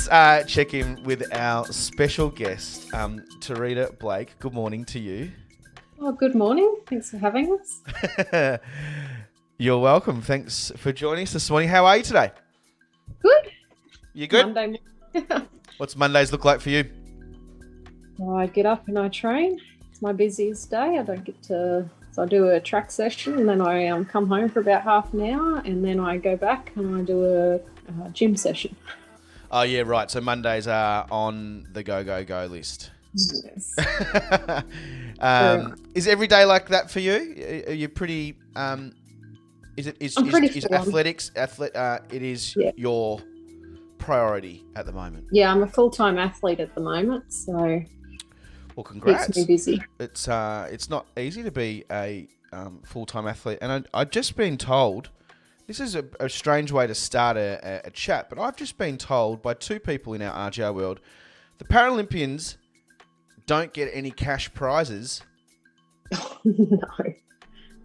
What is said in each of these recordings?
Let's check in with our special guest, Torita Blake. Good morning to you. Oh, good morning. Thanks for having us. You're welcome. Thanks for joining us this morning. How are you today? Good. You good? Monday. What's Mondays look like for you? I get up and I train. It's my busiest day. So I do a track session and then I come home for about half an hour and then I go back and I do a gym session. Oh, yeah, right. So Mondays are on the go list. Yes. Is every day like that for you? Are you pretty... Is athletics? It is your priority at the moment. Yeah, I'm a full-time athlete at the moment, so well, congrats. Keeps me busy. It's not easy to be a full-time athlete, and I've just been told. This is a strange way to start a chat, but I've just been told by two people in our RGR world, the Paralympians don't get any cash prizes.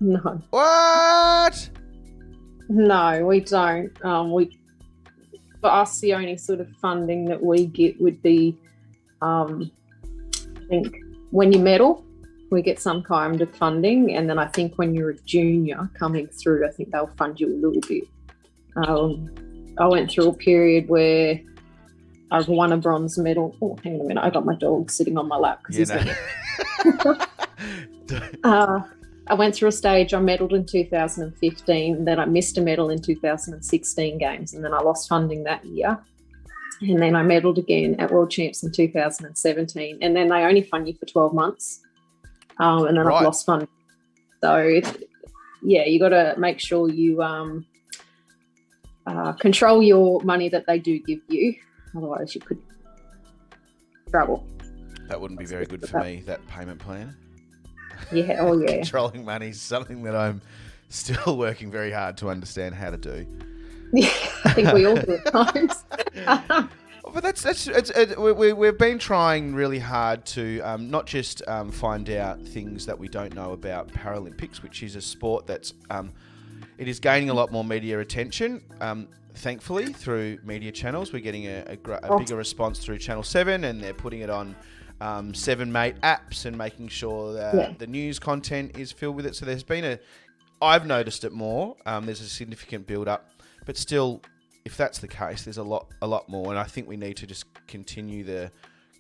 No. What? No, we don't. For us, the only sort of funding that we get would be, I think, when you medal, we get some kind of funding, and then I think when you're a junior coming through, I think they'll fund you a little bit. I went through a period where I've won a bronze medal. Oh, hang on a minute, I got my dog sitting on my lap because I went through a stage, I medalled in 2015, then I missed a medal in 2016 games, and then I lost funding that year. And then I medalled again at World Champs in 2017, and then they only fund you for 12 months. And then I've lost funding. So, yeah, you got to make sure you control your money that they do give you. Otherwise, you could struggle. That wouldn't be very good for me, that payment plan. Yeah, oh yeah. Controlling money is something that I'm still working very hard to understand how to do. Yeah, I think we all do at times. But we've been trying really hard to not just find out things that we don't know about Paralympics, which is a sport that's it is gaining a lot more media attention. Thankfully, through media channels, we're getting a bigger response through Channel 7, and they're putting it on 7mate apps and making sure that the news content is filled with it. So there's been I've noticed it more. There's a significant build-up, but still, if that's the case, there's a lot more, and I think we need to just continue the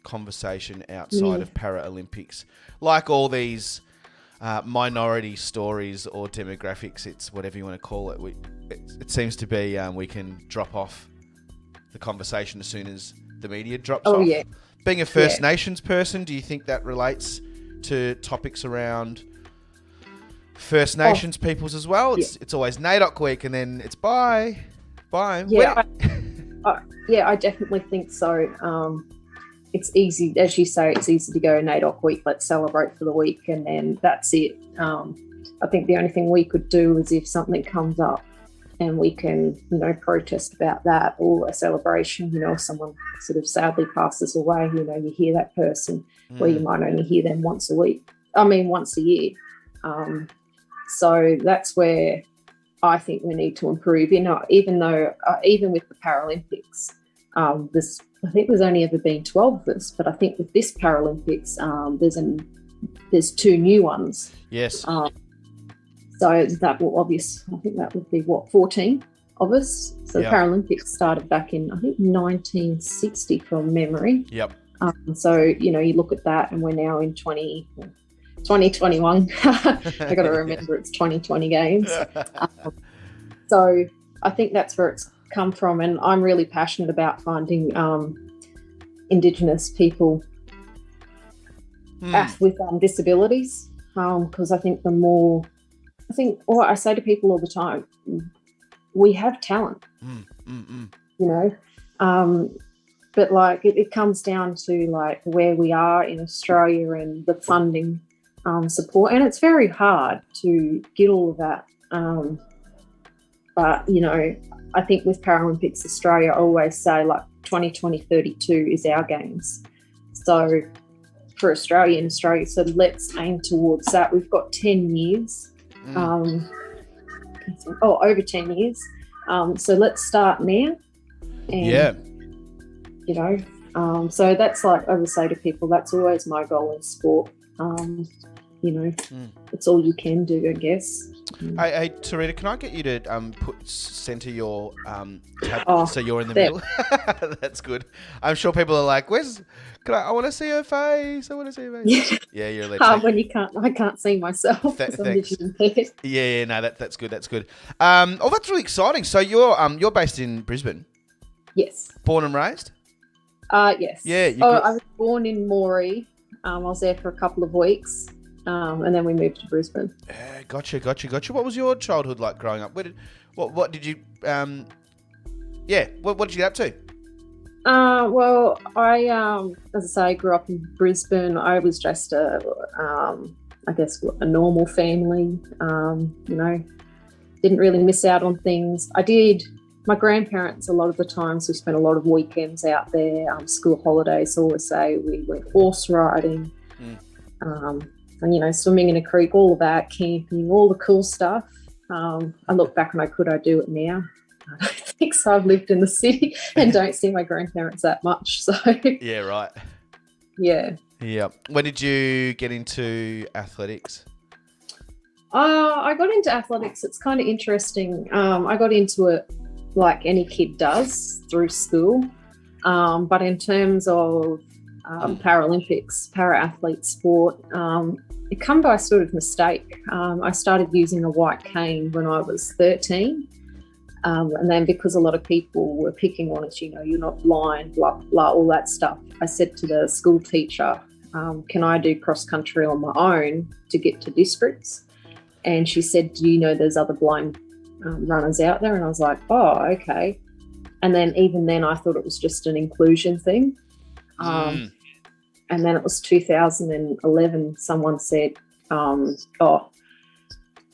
conversation outside of Paralympics. Like all these minority stories or demographics, it's whatever you want to call it. It seems to be we can drop off the conversation as soon as the media drops off. Yeah. Being a First Nations person, do you think that relates to topics around First Nations peoples as well? It's always NAIDOC week, and then it's bye. Yeah, I definitely think so. It's easy, as you say, it's easy to go NAIDOC week, let's celebrate for the week, and then that's it. I think the only thing we could do is if something comes up and we can, protest about that, or a celebration, someone sort of sadly passes away, you hear that person where you might only hear them once a year. So that's where I think we need to improve. Even with the Paralympics, I think there's only ever been 12 of us, but I think with this Paralympics, there's two new ones. Yes. So that will I think that would be 14 of us. So the Paralympics started back in, I think, 1960 from memory. Yep. So, you look at that and we're now in 2021. I got to remember it's 2020 games. So I think that's where it's come from. And I'm really passionate about finding Indigenous people with disabilities, because I think I say to people all the time, we have talent, but like it comes down to like where we are in Australia and the funding support, and it's very hard to get all of that. But I think with Paralympics Australia, I always say like 2032 is our games. So for Australia, so let's aim towards that. We've got 10 years, over 10 years. So let's start now. And you know. So that's like I would say to people, that's always my goal in sport. You know, it's all you can do, I guess. Hey, Torita, can I get you to center your tab so you're in the middle? That's good. I'm sure people are like, I want to see her face. I want to see her face. Yeah, you're a legend. When I can't see myself. Thanks. Yeah, no, that's good. That's good. That's really exciting. So you're based in Brisbane? Yes. Born and raised? Yes. Yeah. I was born in Moree. I was there for a couple of weeks. And then we moved to Brisbane. Gotcha. What was your childhood like growing up? What did you, what did you get up to? Well, I, as I say, grew up in Brisbane. I was just a normal family. You know, didn't really miss out on things. My grandparents, a lot of the times, we spent a lot of weekends out there, school holidays, always say we went horse riding. And, you know, swimming in a creek, all of that, camping, all the cool stuff. I look back and I'd do it now. I don't think so. I've lived in the city and don't see my grandparents that much. So yeah, right. Yeah. Yeah. When did you get into athletics? I got into athletics. It's kind of interesting. I got into it like any kid does through school. But in terms of Paralympics, para-athlete sport, it come by sort of mistake. I started using a white cane when I was 13. And then because a lot of people were picking on it, you know, you're not blind, blah, blah, all that stuff, I said to the school teacher, can I do cross-country on my own to get to districts? And she said, do you know there's other blind runners out there? And I was like, oh, okay. And then even then I thought it was just an inclusion thing. And then it was 2011, someone said,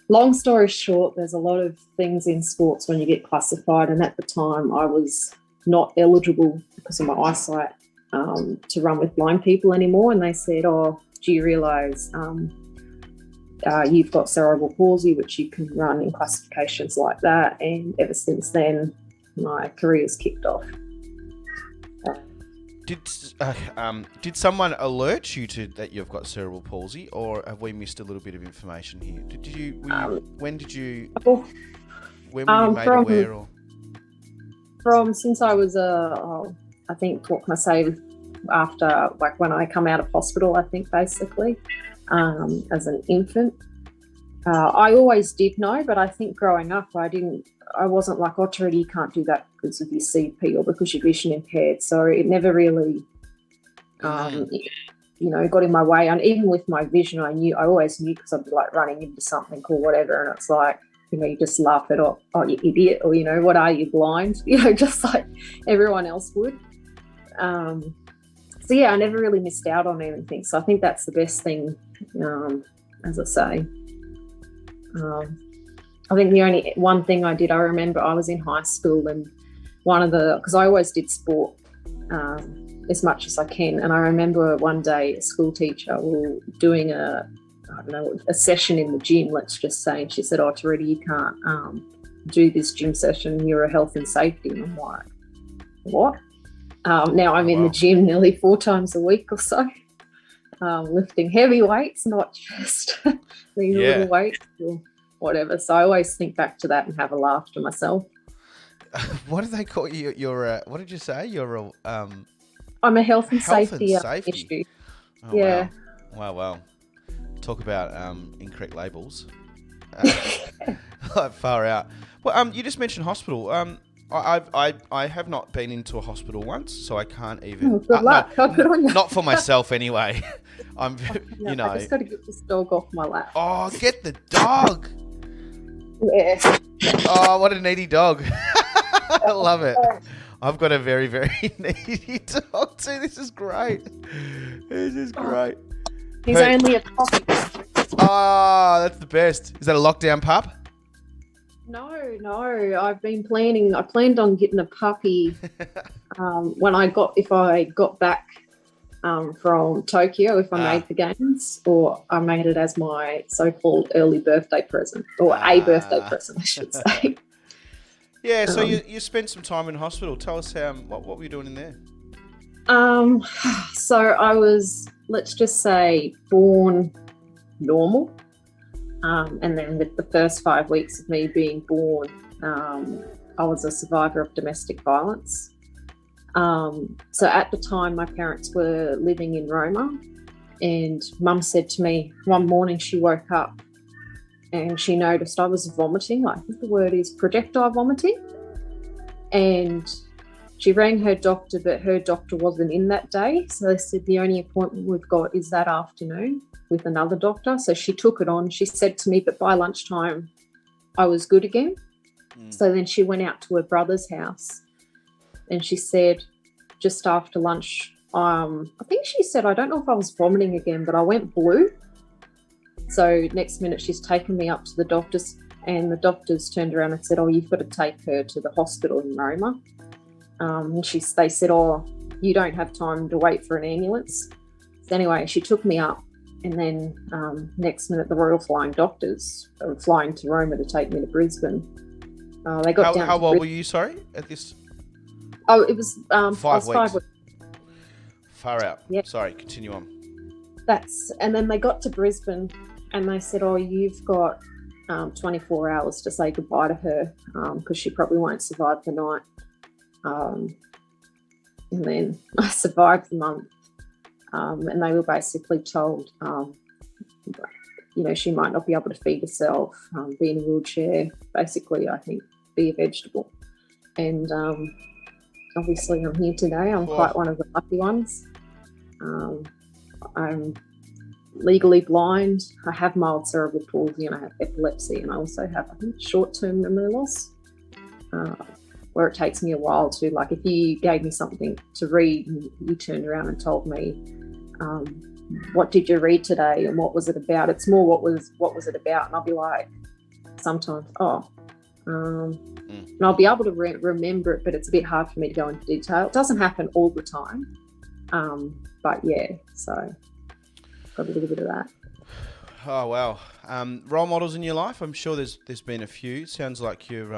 long story short, there's a lot of things in sports when you get classified. And at the time I was not eligible because of my eyesight to run with blind people anymore. And they said, do you realise you've got cerebral palsy, which you can run in classifications like that. And ever since then, my career's kicked off. Did someone alert you to that you've got cerebral palsy, or have we missed a little bit of information here? When were you made aware? Or? From since I was I think, what can I say, after, like, when I come out of hospital, I think, basically, as an infant. I always did know, but I think growing up I wasn't like, Torita, you can't do that because of your CP or because you're vision impaired. So it never really, you know, got in my way. And even with my vision, I always knew, because I'd be like running into something or whatever. And it's like, you know, you just laugh it off, oh, you idiot, or, you know, what are you, blind? You know, just like everyone else would. So yeah, I never really missed out on anything. So I think that's the best thing, as I say. I think the only one thing I did, I remember I was in high school, and because I always did sport as much as I can. And I remember one day a school teacher was doing a session in the gym, let's just say. And she said, Torita, you can't do this gym session. You're a health and safety. And I'm like, what? Now I'm in the gym nearly 4 times a week or so, lifting heavy weights, not just these little weights or whatever. So I always think back to that and have a laugh to myself. What do they call you? What did you say? I'm a health and safety issue. Oh, yeah. Wow. Talk about incorrect labels. Far out. Well, you just mentioned hospital. I have not been into a hospital once, so I can't even. Good luck. Good on you. Not for myself anyway. I just got to get this dog off my lap. Oh, get the dog. Yeah. Oh, what a needy dog. I love it. I've got a very, very needy dog too. This is great. He's only a puppy. Oh, that's the best. Is that a lockdown pup? No. I've been planning. I planned on getting a puppy if I got back from Tokyo, if I made the games, or I made it as my so-called early birthday present, or a birthday present, I should say. Yeah. So you spent some time in hospital. Tell us what were you doing in there? Um, so I was, let's just say, born normal. And then with the first 5 weeks of me being born, I was a survivor of domestic violence. So at the time, my parents were living in Roma, and Mum said to me one morning, she woke up and she noticed I was vomiting. I think the word is projectile vomiting. And she rang her doctor, but her doctor wasn't in that day. So they said the only appointment we've got is that afternoon with another doctor. So she took it on. She said to me, but by lunchtime, I was good again. So then she went out to her brother's house, and she said just after lunch, I think she said, I don't know if I was vomiting again, but I went blue. So next minute she's taken me up to the doctors, and the doctors turned around and said, oh, you've got to take her to the hospital in Roma. And they said, oh, you don't have time to wait for an ambulance. So anyway, she took me up, and then next minute the Royal Flying Doctors were flying to Roma to take me to Brisbane. They got down. How old were you, sorry, at this? Oh, it was 5 weeks. 5 weeks. Far out. Yep. Sorry, continue on. And then they got to Brisbane, and they said, oh, you've got 24 hours to say goodbye to her because she probably won't survive the night. And then I survived the month, and they were basically told, she might not be able to feed herself, be in a wheelchair, basically, I think, be a vegetable. And obviously I'm here today. I'm quite one of the lucky ones. I'm legally blind. I have mild cerebral palsy, and I have epilepsy, and I also have, I think, short-term memory loss, where it takes me a while to, like, if you gave me something to read and you turned around and told me, what did you read today and what was it about? It's more what was it about? And I'll be like, sometimes, and I'll be able to remember it, but it's a bit hard for me to go into detail. It doesn't happen all the time, but yeah, so got a little bit of that. Oh wow! Role models in your life? I'm sure there's been a few. Sounds like your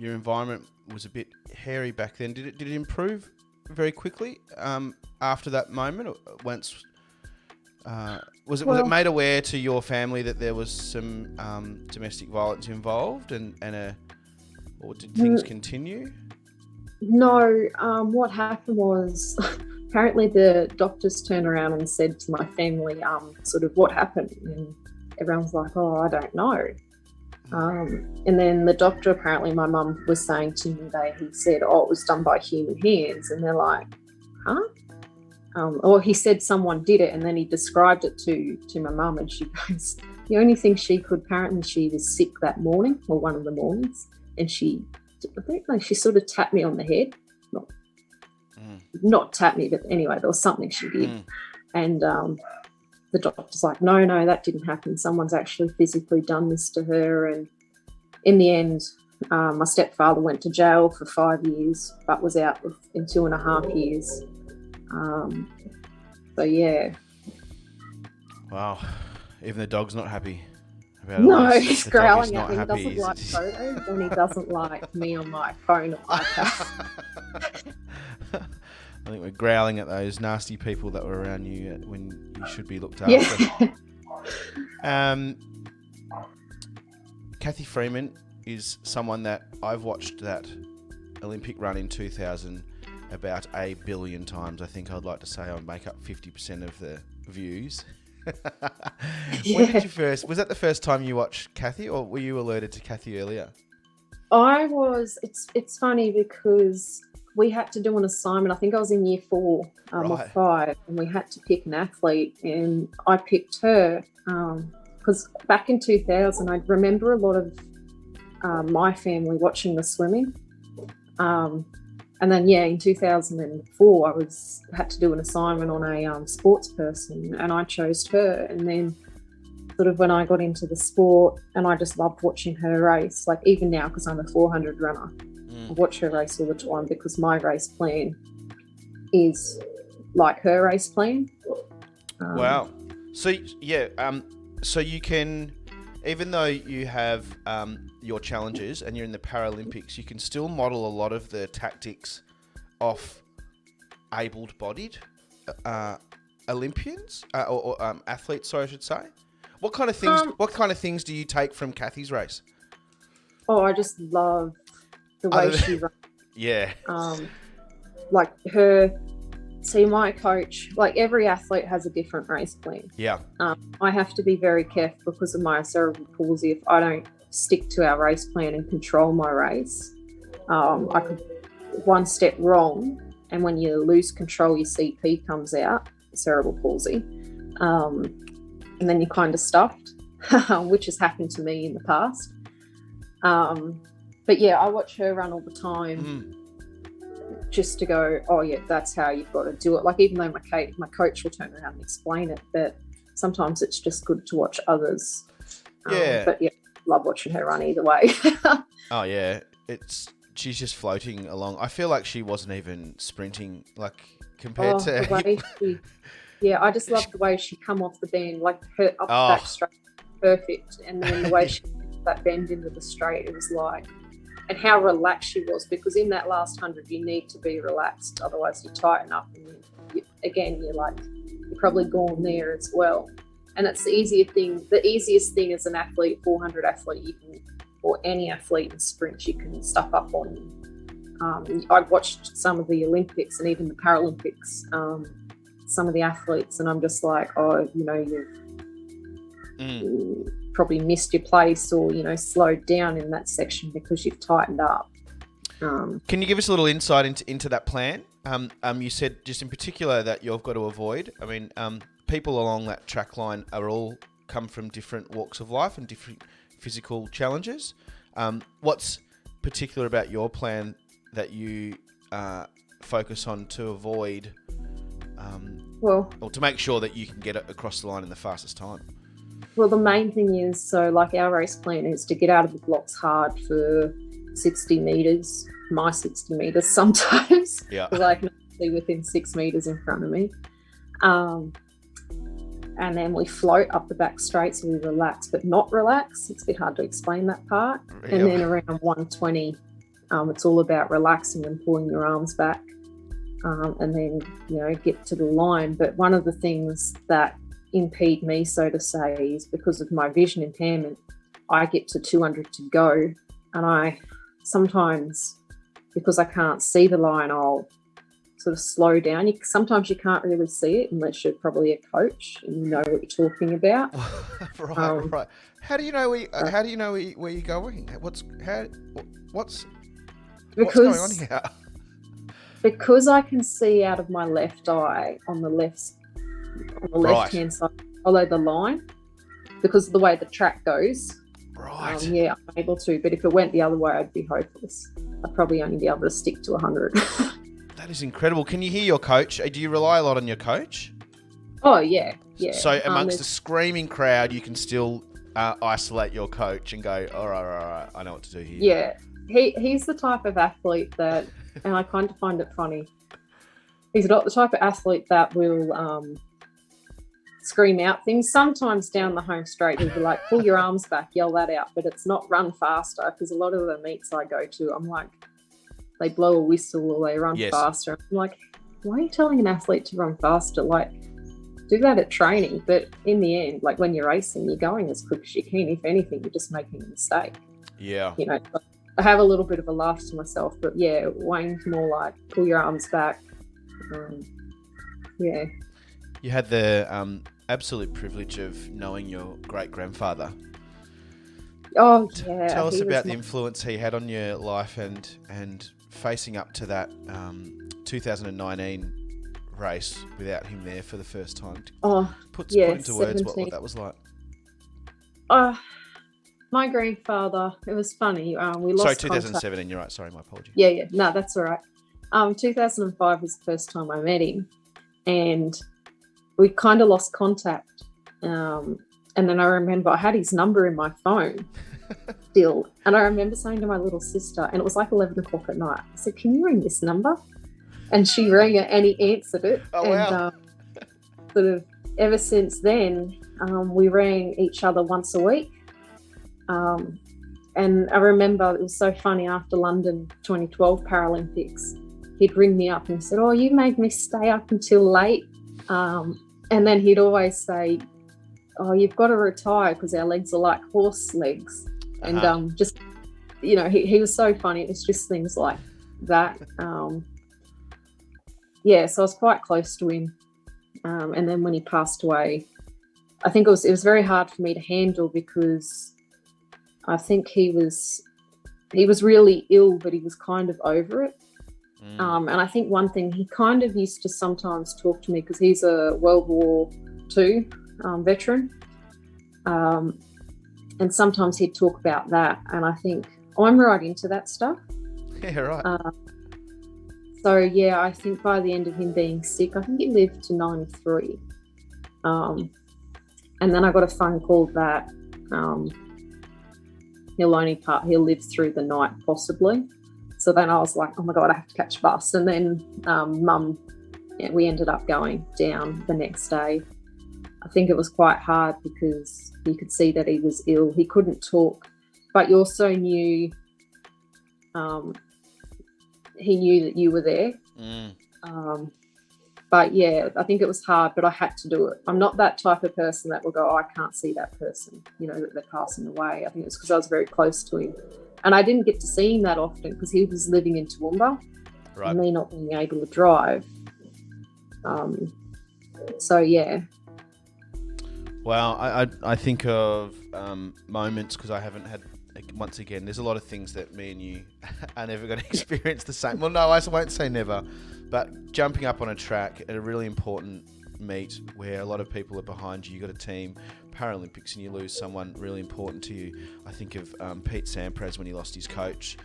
environment was a bit hairy back then. Did it improve very quickly after that moment? Once was it made aware to your family that there was some domestic violence involved, or did things continue? No. What happened was apparently the doctors turned around and said to my family, sort of what happened, and everyone's like, oh, I don't know. And then the doctor, apparently my mum was saying to me, he said, oh, it was done by human hands. And they're like, huh? Or he said someone did it, and then he described it to my mum, and she goes, the only thing she could, apparently she was sick that morning, or one of the mornings, and she sort of tapped me on the head. Not tapped me, but anyway, there was something she did. And the doctor's like, no, that didn't happen. Someone's actually physically done this to her. And in the end, my stepfather went to jail for 5 years, but was out in 2.5 years. So yeah. Wow. Even the dog's not happy about it. No, he's growling at me. He happy. doesn't like photos, and he doesn't like me on my phone or iPad. I think we're growling at those nasty people that were around you when you should be looked after. Yeah. Kathy Freeman is someone that I've watched that Olympic run in 2000 about 1 billion times. I think I'd like to say I would make up 50% of the views. When did you first? Was that the first time you watched Kathy, or were you alerted to Kathy earlier? I was. It's funny because we had to do an assignment. I think I was in year 4 or 5, and we had to pick an athlete, and I picked her because back in 2000, I remember a lot of my family watching the swimming. And then, in 2004, I had to do an assignment on a sports person, and I chose her. And then sort of when I got into the sport, and I just loved watching her race, like even now, because I'm a 400 runner, I watch her race all the time because my race plan is like her race plan. Wow. So, so you can, even though you have your challenges and you're in the Paralympics, you can still model a lot of the tactics off able-bodied Olympians or athletes, sorry, I should say. What kind of things? What kind of things do you take from Kathy's race? Oh, I just love the way she runs. Yeah. Like her. See, my coach, like every athlete has a different race plan. Yeah. I have to be very careful because of my cerebral palsy. If I don't stick to our race plan and control my race, I could one step wrong, and when you lose control, your CP comes out, cerebral palsy, and then you're kind of stuffed, which has happened to me in the past. But yeah, I watch her run all the time. Just to go, oh yeah, that's how you've got to do it. Like, even though my coach will turn around and explain it, but sometimes it's just good to watch others. But yeah, love watching her run either way. Oh yeah, she's just floating along. I feel like she wasn't even sprinting, like, compared to the way yeah, I just love the way she come off the bend, like her up the back straight, perfect, and then the way she that bend into the straight, it was like. And how relaxed she was, because in that last 100 you need to be relaxed, otherwise you tighten up and you're probably gone there as well. And that's the easiest thing as an athlete, 400 athlete, or any athlete in sprint, you can stuff up on. I've watched some of the Olympics and even the Paralympics, some of the athletes, and I'm just like, you've probably missed your place or, slowed down in that section because you've tightened up. Can you give us a little insight into that plan? You said just in particular that you've got to avoid. I mean, people along that track line are all come from different walks of life and different physical challenges. What's particular about your plan that you focus on to avoid, or to make sure that you can get it across the line in the fastest time? Well, the main thing is, so like our race plan is to get out of the blocks hard for 60 metres, my 60 metres sometimes, because I can be within 6 metres in front of me. And then we float up the back straight, so we relax, but not relax. It's a bit hard to explain that part. Yep. And then around 120, it's all about relaxing and pulling your arms back, and then, get to the line. But one of the things that impede me, so to say, is because of my vision impairment, I get to 200 to go, and I sometimes, because I can't see the line, I'll sort of slow down. Sometimes you can't really see it unless you're probably a coach and you know what you're talking about. Right. How do you know where you're going? What's going on here? Because I can see out of my left eye on the left-hand side, follow the line, because of the way the track goes. Right. I'm able to, but if it went the other way, I'd be hopeless. I'd probably only be able to stick to 100. That is incredible. Can you hear your coach? Do you rely a lot on your coach? Oh, yeah. So amongst the screaming crowd, you can still isolate your coach and go, all right, I know what to do here. Yeah. He's the type of athlete that, and I kind of find it funny, he's not the type of athlete that will scream out things. Sometimes down the home straight, he'll be like, pull your arms back, yell that out, but it's not run faster, because a lot of the meets I go to, I'm like, they blow a whistle or they run faster. I'm like, why are you telling an athlete to run faster? Like, do that at training. But in the end, like when you're racing, you're going as quick as you can. If anything, you're just making a mistake. Yeah. I have a little bit of a laugh to myself, but yeah, Wayne's more like, pull your arms back. Yeah. You had the absolute privilege of knowing your great-grandfather. Oh, yeah. Tell us about the influence he had on your life and facing up to that 2019 race without him there for the first time. Put into words what that was like. My grandfather, it was funny. We lost 2017, contact. You're right. Sorry, my apologies. Yeah. No, that's all right. 2005 was the first time I met him, and we kind of lost contact. And then I remember I had his number in my phone still. And I remember saying to my little sister, and it was like 11 o'clock at night, I said, can you ring this number? And she rang it and he answered it. Oh, wow. Sort of ever since then, we rang each other once a week. And I remember it was so funny, after London 2012 Paralympics, he'd ring me up and said, "Oh, you made me stay up until late." And then he'd always say, "Oh, you've got to retire because our legs are like horse legs." And just, you know, he was so funny. It was just things like that. Yeah, so I was quite close to him. And then when he passed away, I think it was very hard for me to handle, because I think he was really ill, but he was kind of over it. And I think one thing, he kind of used to sometimes talk to me, because he's a World War II veteran. And sometimes he'd talk about that. And I think I'm right into that stuff. Yeah, right. So, yeah, I think by the end of him being sick, I think he lived to 93. And then I got a phone call that he'll live through the night possibly. So then I was like, oh my God, I have to catch a bus. And then Mum, we ended up going down the next day. I think it was quite hard because you could see that he was ill. He couldn't talk, but you also knew he knew that you were there. But yeah, I think it was hard, but I had to do it. I'm not that type of person that will go, oh, I can't see that person, you know, that they're passing away. I think it's because I was very close to him. And I didn't get to see him that often because he was living in Toowoomba, right, and me not being able to drive. So, yeah. Well, I think of moments, because I haven't had, once again, there's a lot of things that me and you are never going to experience the same. Well, no, I won't say never, but jumping up on a track at a really important meet where a lot of people are behind you, you've got a team, Paralympics, and you lose someone really important to you. I think of Pete Sampras when he lost his coach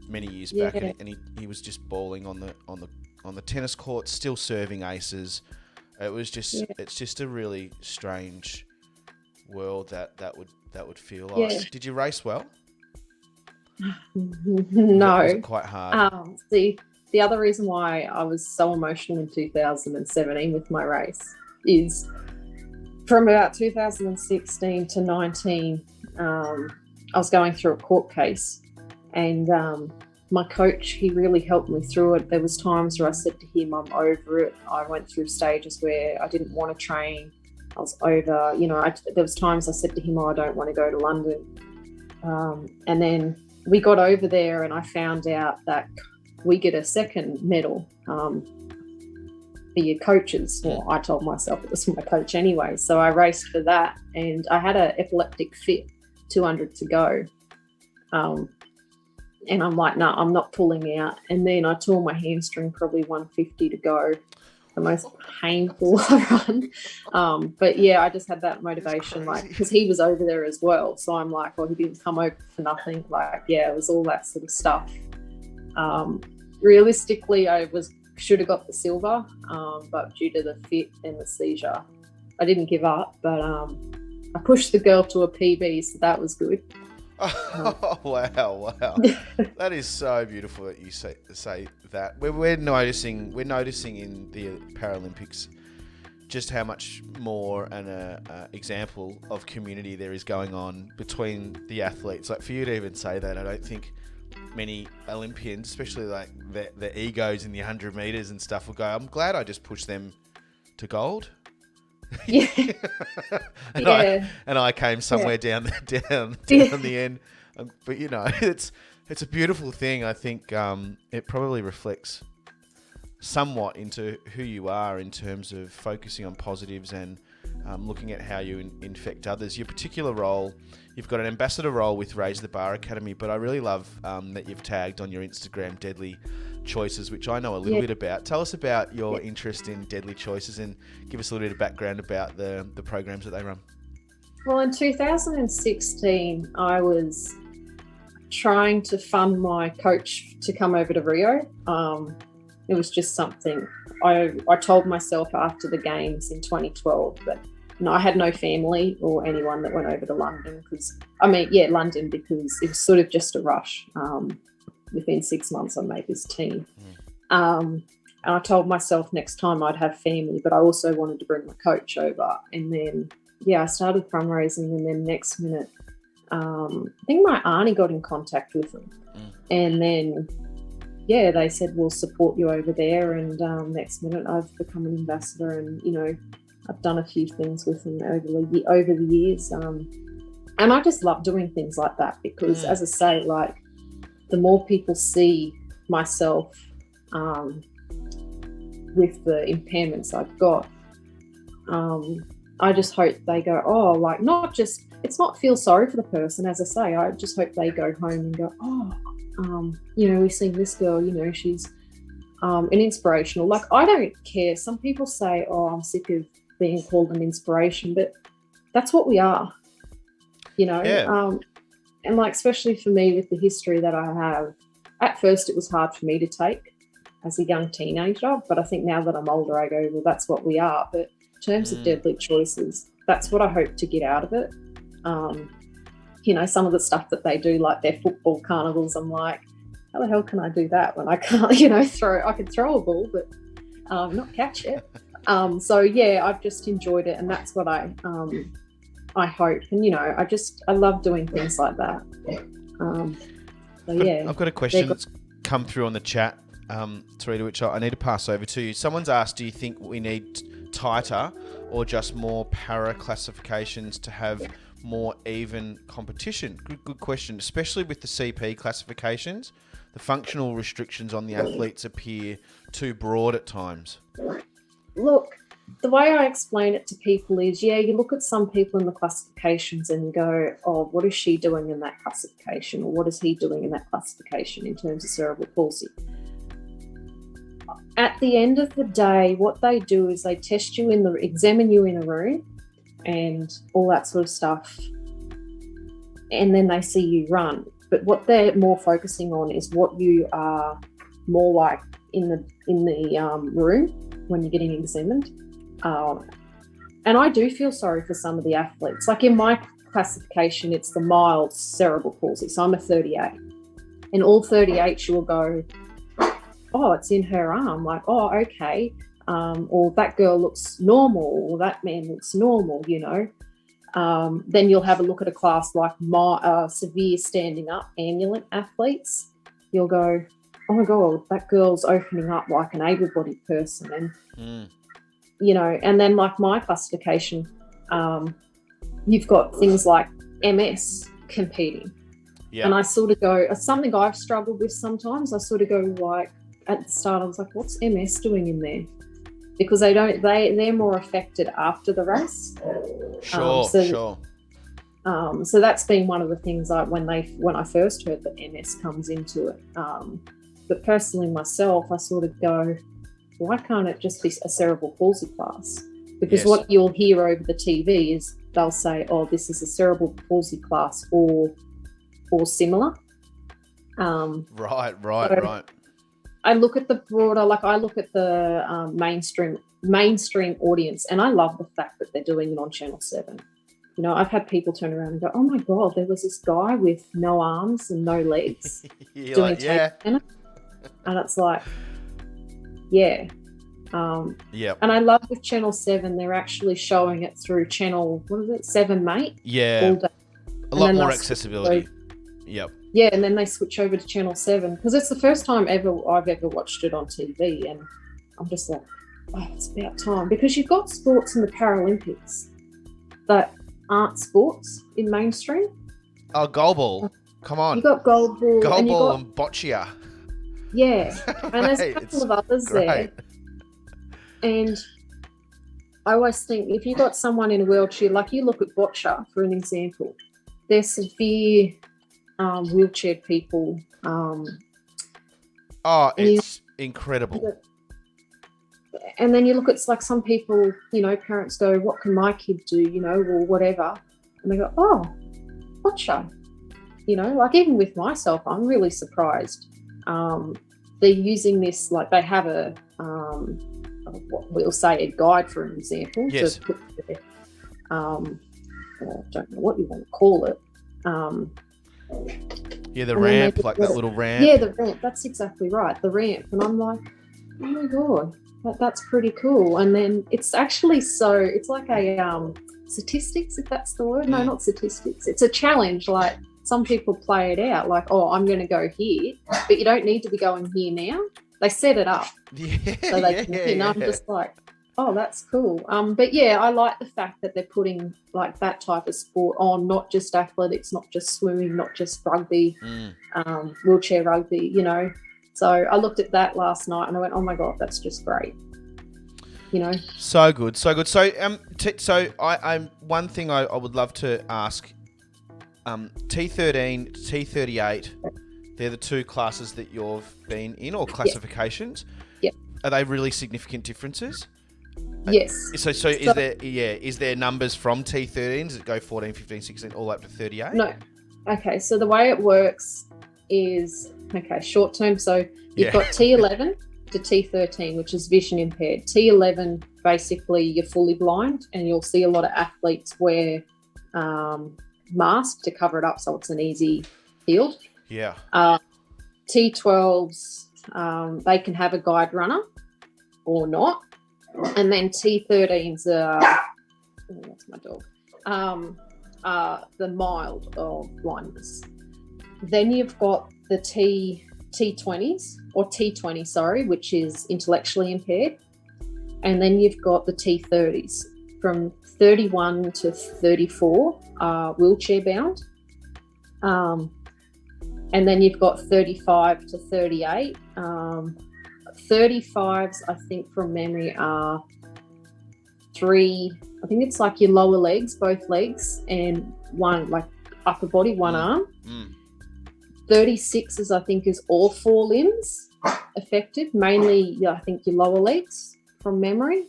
many years back, and he was just bawling on the tennis court, still serving aces. It was just it's just a really strange world that would feel like. Yeah. Did you race well? No. Was it quite hard? The other reason why I was so emotional in 2017 with my race is from about 2016 to 19, I was going through a court case, and my coach, he really helped me through it. There was times where I said to him, I'm over it. I went through stages where I didn't want to train. I was over, you know, there was times I said to him, I don't want to go to London. And then we got over there and I found out that we get a second medal for your coaches. Well, I told myself it was for my coach anyway. So I raced for that, and I had an epileptic fit, 200 to go. And I'm like, no, I'm not pulling out. And then I tore my hamstring, probably 150 to go. The most painful run. But yeah, I just had that motivation, like, because he was over there as well. So I'm like, well, he didn't come over for nothing. Like, yeah, it was all that sort of stuff. Realistically, I should have got the silver, but due to the fit and the seizure, I didn't give up. But I pushed the girl to a PB, so that was good. Oh, wow. That is so beautiful that you say that. We're noticing in the Paralympics just how much more an example of community there is going on between the athletes. Like, for you to even say that, I don't think many Olympians, especially like the egos in the 100 meters and stuff, will go, I'm glad I just pushed them to gold. Yeah. and I came somewhere down the end. But you know, it's a beautiful thing. I think it probably reflects somewhat into who you are in terms of focusing on positives and looking at how you infect others. Your particular role, you've got an ambassador role with Raise the Bar Academy, but I really love that you've tagged on your Instagram Deadly Choices, which I know a little bit about. Tell us about your interest in Deadly Choices and give us a little bit of background about the programs that they run. Well, in 2016, I was trying to fund my coach to come over to Rio. It was just something I told myself after the games in 2012 that I had no family or anyone that went over to London London, because it was sort of just a rush. Within 6 months, I made this team. And I told myself next time I'd have family, but I also wanted to bring my coach over. And then, I started fundraising, and then next minute, I think my auntie got in contact with them. And then yeah, they said, we'll support you over there. And next minute I've become an ambassador, and, I've done a few things with them over the years. And I just love doing things like that because, as I say, like, the more people see myself with the impairments I've got, I just hope they go, oh, like, it's not feel sorry for the person. As I say, I just hope they go home and go, oh, we've seen this girl, she's an inspirational. Like, I don't care. Some people say, oh, I'm sick of being called an inspiration, but that's what we are, Yeah. And like, especially for me with the history that I have, at first it was hard for me to take as a young teenager, but I think now that I'm older, I go, well, that's what we are. But in terms of deadly choices, that's what I hope to get out of it. Some of the stuff that they do, like their football carnivals, I'm like, how the hell can I do that when I can't, I can throw a ball, but not catch it. So yeah, I've just enjoyed it, and that's what I hope. And I love doing things like that. So yeah, I've got a question that's come through on the chat, Torita, which I need to pass over to you. Someone's asked, do you think we need tighter or just more para classifications to have more even competition? Good question, especially with the CP classifications. The functional restrictions on the athletes appear too broad at times. Look, the way I explain it to people is, you look at some people in the classifications and go, oh, what is she doing in that classification? Or what is he doing in that classification in terms of cerebral palsy? At the end of the day, what they do is they test you examine you in a room and all that sort of stuff, and then they see you run. But what they're more focusing on is what you are more like in the room when you're getting examined. And I do feel sorry for some of the athletes. Like in my classification, it's the mild cerebral palsy. So I'm a 38. And all 38, you will go, oh, it's in her arm. Like, oh, okay. Or that girl looks normal, or that man looks normal, Then you'll have a look at a class like my severe standing up ambulant athletes. You'll go, oh my God, that girl's opening up like an able-bodied person. And, and then like my classification, you've got things like MS competing. Yeah. And I sort of go, it's something I've struggled with sometimes. I sort of go like, at the start, I was like, what's MS doing in there? Because they're more affected after the race. Sure. So that's been one of the things when I first heard that MS comes into it. But personally myself, I sort of go, why can't it just be a cerebral palsy class? Because what you'll hear over the TV is they'll say, oh, this is a cerebral palsy class or similar. Right. I look at the broader, like I look at the mainstream audience, and I love the fact that they're doing it on Channel 7. I've had people turn around and go, oh my God, there was this guy with no arms and no legs doing tennis. And it's like, yeah. Yeah. And I love with Channel 7, they're actually showing it through channel, 7 Mate? Yeah. All day. A lot more accessibility. Yep. Yeah, and then they switch over to Channel 7 because it's the first time I've ever watched it on TV, and I'm just like, oh, it's about time, because you've got sports in the Paralympics that aren't sports in mainstream. Oh, goalball. Come on. You've got goalball. And boccia. Yeah, and there's a couple of others there. And I always think if you've got someone in a wheelchair, like you look at boccia, for an example, they're severe wheelchair people. It's incredible. And then you look at like some people, parents go, what can my kid do, or whatever. And they go, oh, boccia. Like even with myself, I'm really surprised. They're using this, like they have a, what we'll say a guide, for an example. Yes. To put there. I don't know what you want to call it. The ramp, like that little ramp. Yeah, the ramp. That's exactly right, the ramp. And I'm like, oh my God, that's pretty cool. And then it's actually it's like a statistics, if that's the word. No, not statistics. It's a challenge. Like some people play it out like, oh, I'm going to go here, but you don't need to be going here now. They set it up. So they can, I'm just like, oh, that's cool. But yeah, I like the fact that they're putting like that type of sport on, not just athletics, not just swimming, not just rugby, wheelchair rugby, you know. So I looked at that last night and I went, oh my God, that's just great. You know, so good. So I one thing I would love to ask, T13, T38, they're the two classes that you've been in, or classifications. Yeah. Are they really significant differences? Yes. So is there numbers from T13? Does it go 14, 15, 16, all up to 38? No. Okay, so the way it works is, short term. So you've got T11 to T13, which is vision impaired. T11, basically, you're fully blind, and you'll see a lot of athletes wear masks to cover it up, so it's an easy field. Yeah. T12s, they can have a guide runner or not. And then T13s are, that's my dog, the mild of blindness. Then you've got the T20s, or T20, sorry, which is intellectually impaired. And then you've got the T30s. From 31 to 34 are wheelchair bound. And then you've got 35 to 38. 35s, I think from memory, are 3, I think it's like your lower legs, both legs, and one like upper body, one arm. 36s, I think, is all 4 limbs affected, mainly, I think, your lower legs from memory.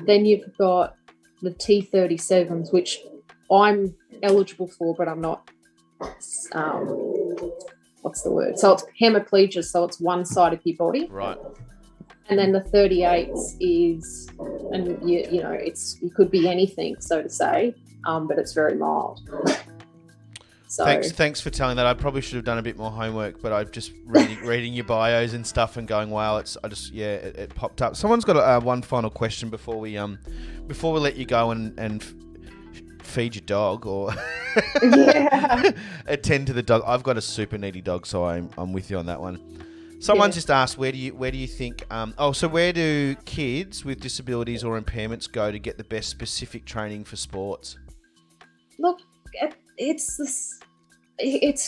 Then you've got the T37s, which I'm eligible for, but I'm not, what's the word? So it's hemiplegia, so it's one side of your body. Right. And then the 38s is, and you know, it could be anything, so to say, but it's very mild. So thanks for telling that. I probably should have done a bit more homework, but I've just reading your bios and stuff and going, wow, it popped up. Someone's got one final question before we let you go and feed your dog or attend to the dog. I've got a super needy dog, so I'm with you on that one. Someone's just asked, where do you think? So where do kids with disabilities or impairments go to get the best specific training for sports? Look, it's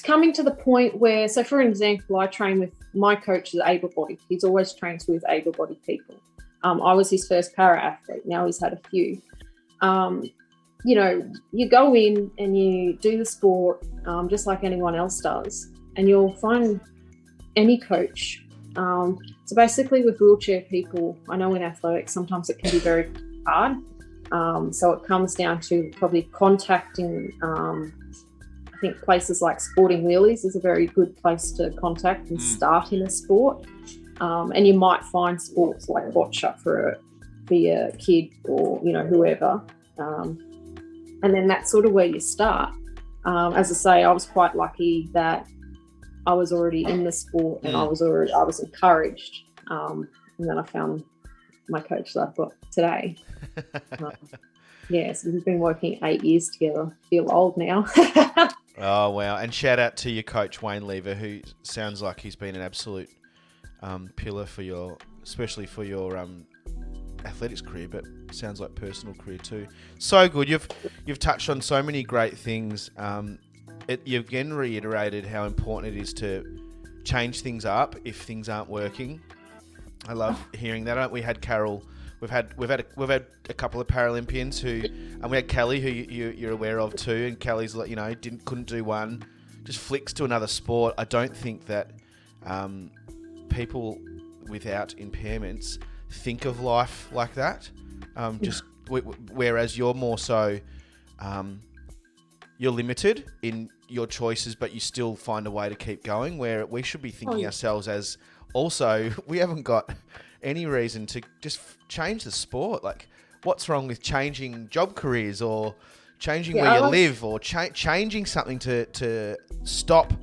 coming to the point where, so for an example, I train with my coach is able-bodied. He's always trains with able-bodied people. I was his first para athlete. Now he's had a few. You know, you go in and you do the sport just like anyone else does, and you'll find any coach. So basically with wheelchair people, I know in athletics sometimes it can be very hard. So it comes down to probably contacting, I think places like Sporting Wheelies is a very good place to contact and start in a sport. And you might find sports like boccia for your kid or, you know, whoever. And then that's sort of where you start. As I say, I was quite lucky that I was already in the sport and I was encouraged. And then I found my coach that I've got today. So we've been working 8 years together. I feel old now. Oh, wow. And shout out to your coach, Wayne Lever, who sounds like he's been an absolute pillar for especially for your athletics career, but sounds like personal career too. So good. You've touched on so many great things. You've again reiterated how important it is to change things up if things aren't working. I love hearing that. We had Carol. We've had a couple of Paralympians and we had Kelly, who you're aware of too. And Kelly's, you know, couldn't do one, just flicks to another sport. I don't think that people without impairments think of life like that. Whereas you're more so, you're limited in your choices, but you still find a way to keep going. Where we should be thinking ourselves as also, we haven't got any reason to just change the sport. Like, what's wrong with changing job careers or changing where you live or changing something to stop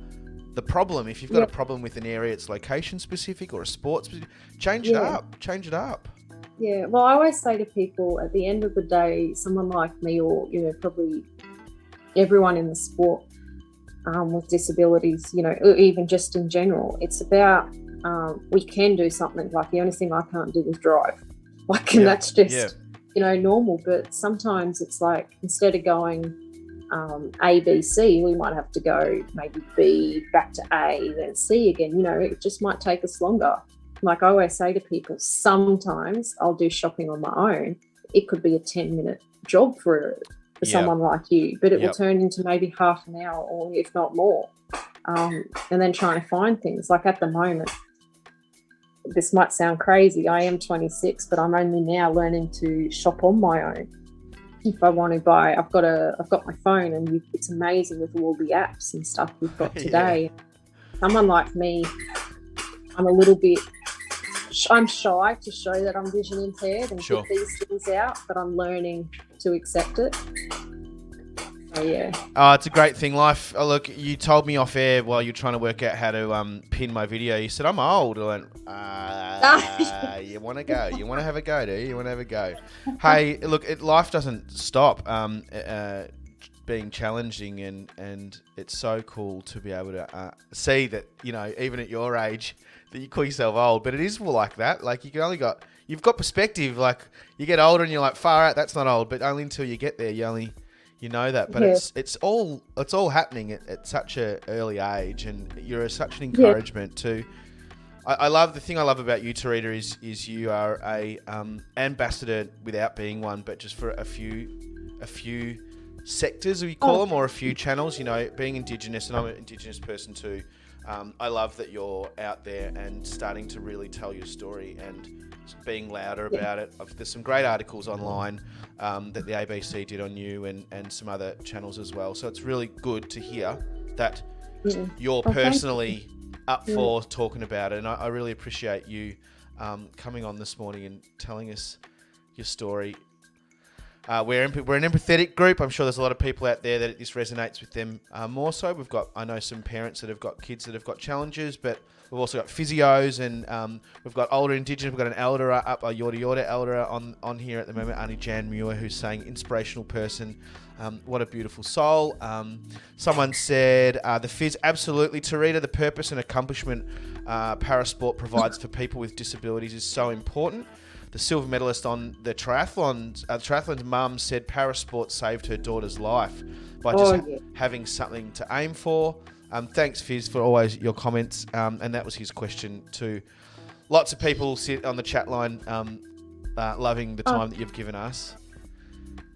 the problem? If you've got a problem with an area, it's location specific or a sport specific, change it up. Yeah, well, I always say to people, at the end of the day, someone like me or, you know, probably everyone in the sport, with disabilities, you know, or even just in general. It's about we can do something. Like the only thing I can't do is drive. Like, and that's just, you know, normal. But sometimes it's like, instead of going A, B, C, we might have to go maybe B, back to A, then C again. You know, it just might take us longer. Like I always say to people, sometimes I'll do shopping on my own. It could be a 10-minute job for someone like you, but it will turn into maybe half an hour or if not more. And then trying to find things. Like at the moment, this might sound crazy, I am 26, but I'm only now learning to shop on my own. If I want to buy, I've got my phone, and it's amazing with all the apps and stuff we've got today. Someone like me, I'm shy to show that I'm vision impaired and get these things out, but I'm learning to accept it. So, it's a great thing. Life. Oh, look, you told me off air while you're trying to work out how to pin my video. You said I'm old. I went, you want to go? You want to have a go? Do you? You want to have a go? Hey, look, life doesn't stop being challenging, and it's so cool to be able to see that, you know, even at your age, that you call yourself old, but it is like that. Like you've got perspective. Like you get older and you're like, far out, that's not old, but only until you get there, you know that. But it's all happening at such an early age, and you're such an encouragement to. I love the thing I love about you, Torita, is you are a ambassador without being one, but just for a few sectors, we call them, or a few channels. You know, being Indigenous, and I'm an Indigenous person too. I love that you're out there and starting to really tell your story and being louder about it. There's some great articles online that the ABC did on you, and some other channels as well. So it's really good to hear that you're personally up for talking about it. And I really appreciate you coming on this morning and telling us your story. We're an empathetic group. I'm sure there's a lot of people out there that this resonates with them more so. I know some parents that have got kids that have got challenges, but we've also got physios, and we've got older Indigenous. We've got an elderer up, a Yorta Yorta elderer on here at the moment, Auntie Jan Muir, who's saying inspirational person. What a beautiful soul. Someone said, the phys, absolutely, Torita, the purpose and accomplishment parasport provides for people with disabilities is so important. The silver medalist on the triathlon's mum said parasport saved her daughter's life by just having something to aim for. Thanks, Fizz, for always your comments. And that was his question too. Lots of people sit on the chat line loving the time that you've given us.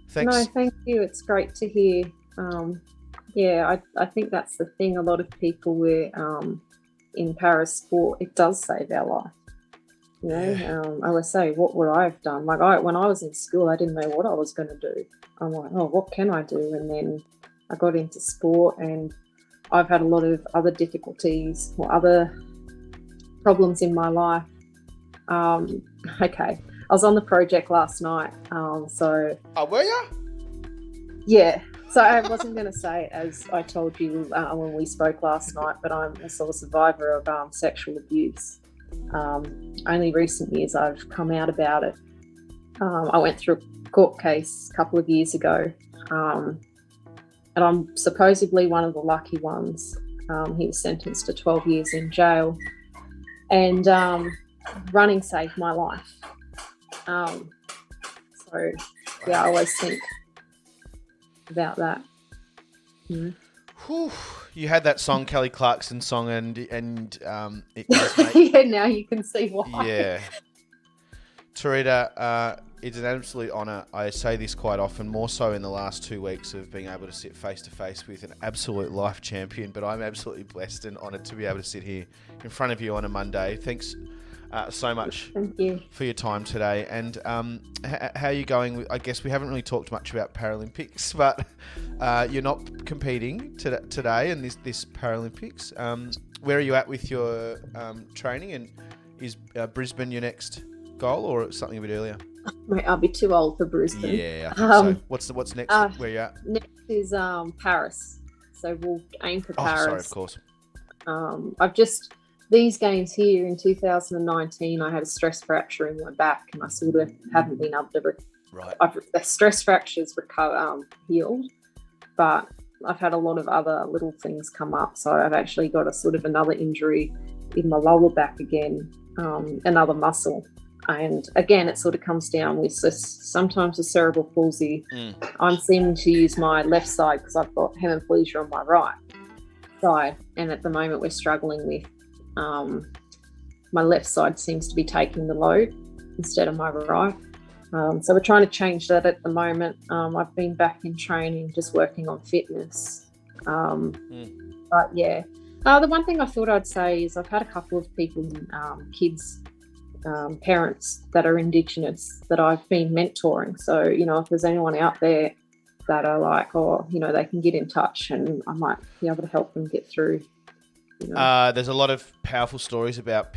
Thanks. No, thank you. It's great to hear. I think that's the thing. A lot of people were in parasport. It does save our life. You know, I would say, what would I have done? Like when I was in school, I didn't know what I was going to do. I'm like, what can I do? And then I got into sport, and I've had a lot of other difficulties or other problems in my life. I was on the project last night. So. Oh, were you? Yeah. So I wasn't going to say it as I told you when we spoke last night, but I'm a sort of survivor of sexual abuse. Only recent years I've come out about it. I went through a court case a couple of years ago, and I'm supposedly one of the lucky ones. He was sentenced to 12 years in jail, and running saved my life. I always think about that. Whew. You had that song, Kelly Clarkson song, and it does make... Yeah, now you can see why. Yeah. Torita, it's an absolute honour. I say this quite often, more so in the last 2 weeks of being able to sit face to face with an absolute life champion, but I'm absolutely blessed and honoured to be able to sit here in front of you on a Monday. Thanks so much for your time today. And how are you going? I guess we haven't really talked much about Paralympics, but you're not competing today in this Paralympics. Where are you at with your training? And is Brisbane your next goal, or something a bit earlier? Mate, I'll be too old for Brisbane. Yeah. So. What's next? Where are you at? Next is Paris. So we'll aim for Paris. Sorry, of course. These games here in 2019, I had a stress fracture in my back, and I sort of haven't been able to. The stress fractures healed, but I've had a lot of other little things come up. So I've actually got a sort of another injury in my lower back again, another muscle. And again, it sort of comes down with sometimes the cerebral palsy. I'm seeming to use my left side because I've got hemiplegia on my right side. And at the moment, we're struggling with my left side seems to be taking the load instead of my right. So we're trying to change that at the moment. I've been back in training, just working on fitness. But yeah, the one thing I thought I'd say is I've had a couple of people, kids, parents that are Indigenous that I've been mentoring. So, if there's anyone out there that are like, they can get in touch and I might be able to help them get through. There's a lot of powerful stories about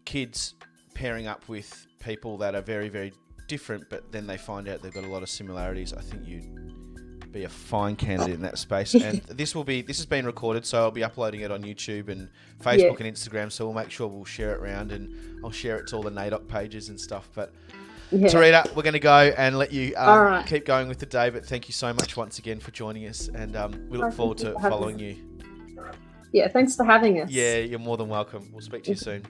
kids pairing up with people that are very, very different, but then they find out they've got a lot of similarities. I think you'd be a fine candidate in that space. And this has been recorded, so I'll be uploading it on YouTube and Facebook and Instagram. So we'll make sure we'll share it around, and I'll share it to all the NAIDOC pages and stuff. But Torita, we're going to go and let you keep going with the day. But thank you so much once again for joining us, and we look forward to following you. Yeah, thanks for having us. Yeah, you're more than welcome. We'll speak to you soon.